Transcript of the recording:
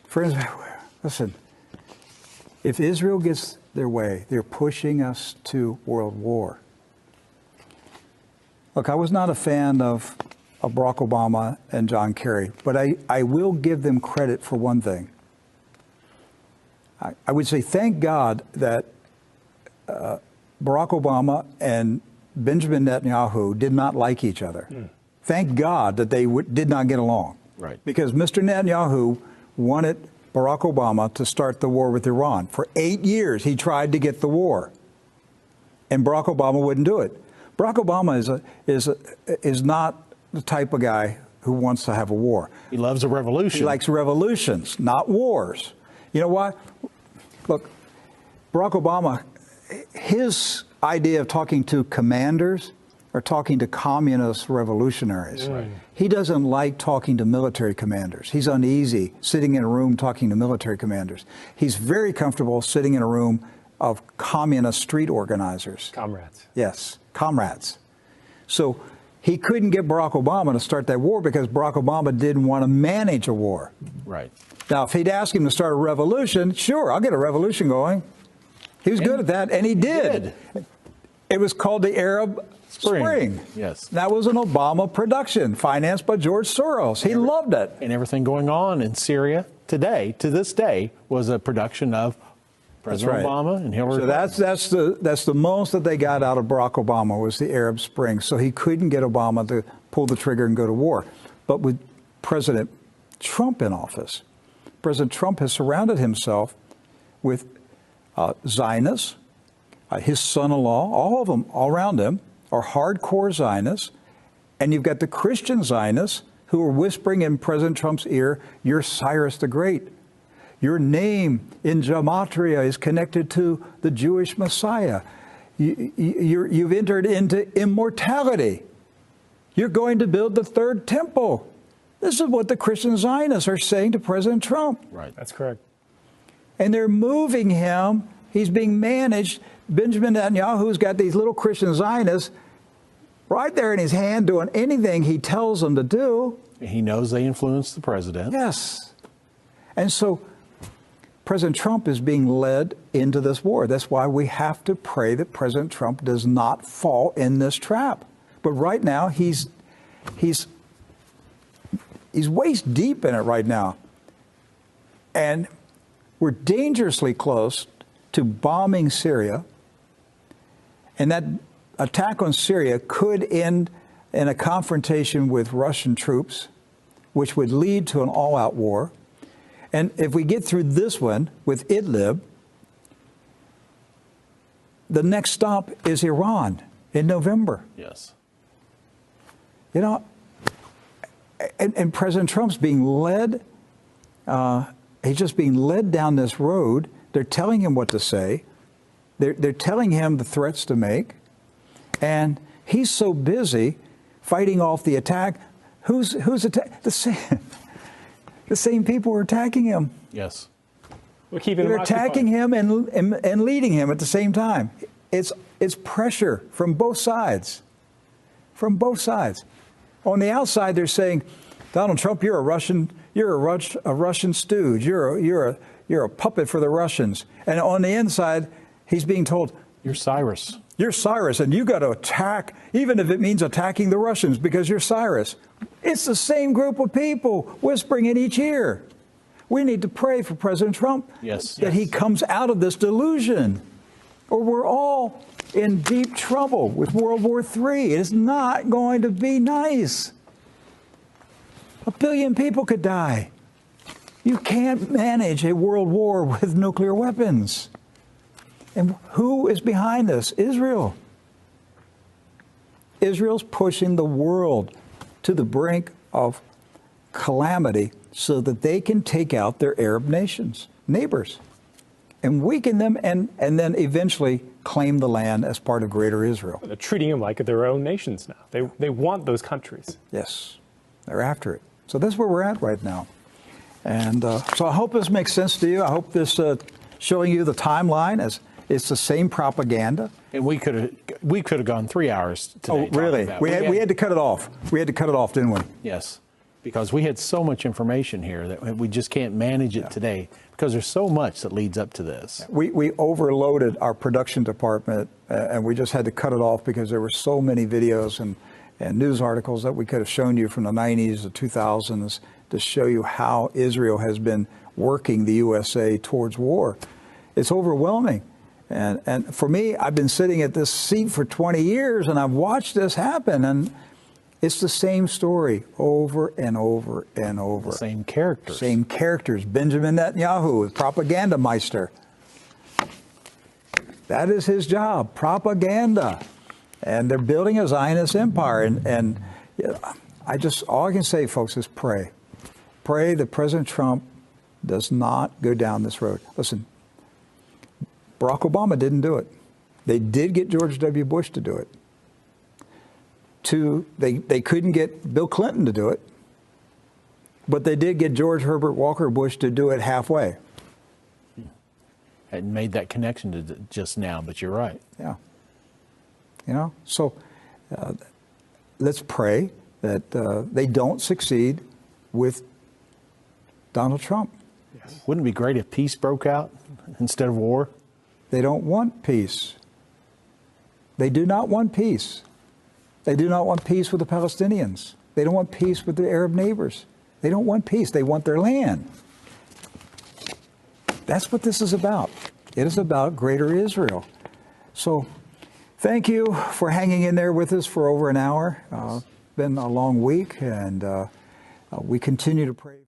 Friends, listen, if Israel gets their way, they're pushing us to world war. Look, I was not a fan of Barack Obama and John Kerry, but I will give them credit for one thing. I would say thank God that Barack Obama and Benjamin Netanyahu did not like each other. Thank God that they did not get along. Right. Because Mr. Netanyahu wanted Barack Obama to start the war with Iran. For 8 years, he tried to get the war, and Barack Obama wouldn't do it. Barack Obama is not the type of guy who wants to have a war. He loves a revolution. He likes revolutions, not wars. You know what? Look, Barack Obama, his idea of talking to commanders or talking to communist revolutionaries. Right. He doesn't like talking to military commanders. He's uneasy sitting in a room talking to military commanders. He's very comfortable sitting in a room of communist street organizers. Comrades. Yes, comrades. So he couldn't get Barack Obama to start that war because Barack Obama didn't want to manage a war. Right. Now, if he'd asked him to start a revolution, sure, I'll get a revolution going. He was good at that, and he did. It was called the Arab Spring. Yes. That was an Obama production financed by George Soros. He loved it. And everything going on in Syria today, to this day, was a production of President Obama and Hillary So that's the most that they got out of Barack Obama was the Arab Spring. So he couldn't get Obama to pull the trigger and go to war. But with President Trump in office, President Trump has surrounded himself with Zionists, his son-in-law, all of them, all around him, are hardcore Zionists. And you've got the Christian Zionists who are whispering in President Trump's ear, "You're Cyrus the Great. Your name in gematria is connected to the Jewish Messiah. You've entered into immortality. You're going to build the third temple." This is what the Christian Zionists are saying to President Trump. Right. That's correct. And they're moving him. He's being managed. Benjamin Netanyahu's got these little Christian Zionists right there in his hand doing anything he tells them to do. He knows they influence the president. Yes. And so President Trump is being led into this war. That's why we have to pray that President Trump does not fall in this trap. But right now, he's waist deep in it right now. And we're dangerously close to bombing Syria. And that attack on Syria could end in a confrontation with Russian troops, which would lead to an all-out war. And if we get through this one with Idlib, the next stop is Iran in November. Yes. You know, and President Trump's being led, he's just being led down this road. They're telling him what to say. They're telling him the threats to make. And he's so busy fighting off the attack. Who's the same people are attacking him. Yes. We're keeping They're him attacking him and leading him at the same time. It's pressure from both sides. From both sides. On the outside, they're saying, Donald Trump, you're a Russian stooge. You're a puppet for the Russians. And on the inside, he's being told, You're Cyrus. You're Cyrus, and you got to attack, even if it means attacking the Russians, because you're Cyrus. It's the same group of people whispering in each ear. We need to pray for President Trump that he comes out of this delusion, or we're all in deep trouble with World War III. It is not going to be nice. 1 billion people could die. You can't manage a world war with nuclear weapons. And who is behind this? Israel. Israel's pushing the world to the brink of calamity so that they can take out their Arab neighbors, and weaken them and then eventually claim the land as part of Greater Israel. They're treating them like their own nations now. They want those countries. Yes, they're after it. So that's where we're at right now. And so I hope this makes sense to you. I hope this showing you the timeline as it's the same propaganda. And we could have gone 3 hours today. Oh, really? We had to cut it off. We had to cut it off, didn't we? Yes. Because we had so much information here that we just can't manage it today, because there's so much that leads up to this. We overloaded our production department, and we just had to cut it off because there were so many videos and news articles that we could have shown you from the 90s, the 2000s, to show you how Israel has been working the USA towards war. It's overwhelming. And for me, I've been sitting at this seat for 20 years, and I've watched this happen, and it's the same story over and over and over. The same characters. Same characters. Benjamin Netanyahu, propaganda meister. That is his job, propaganda. And they're building a Zionist empire. And all I can say, folks, is pray. Pray that President Trump does not go down this road. Listen, Barack Obama didn't do it. They did get George W. Bush to do it. They couldn't get Bill Clinton to do it, but they did get George Herbert Walker Bush to do it halfway. Hadn't made that connection to just now, but you're right. Yeah. So let's pray that they don't succeed with Donald Trump. Yes. Wouldn't it be great if peace broke out instead of war? They don't want peace. They do not want peace. They do not want peace with the Palestinians. They don't want peace with their Arab neighbors. They don't want peace. They want their land. That's what this is about. It is about greater Israel. So thank you for hanging in there with us for over an hour. Been a long week, and we continue to pray.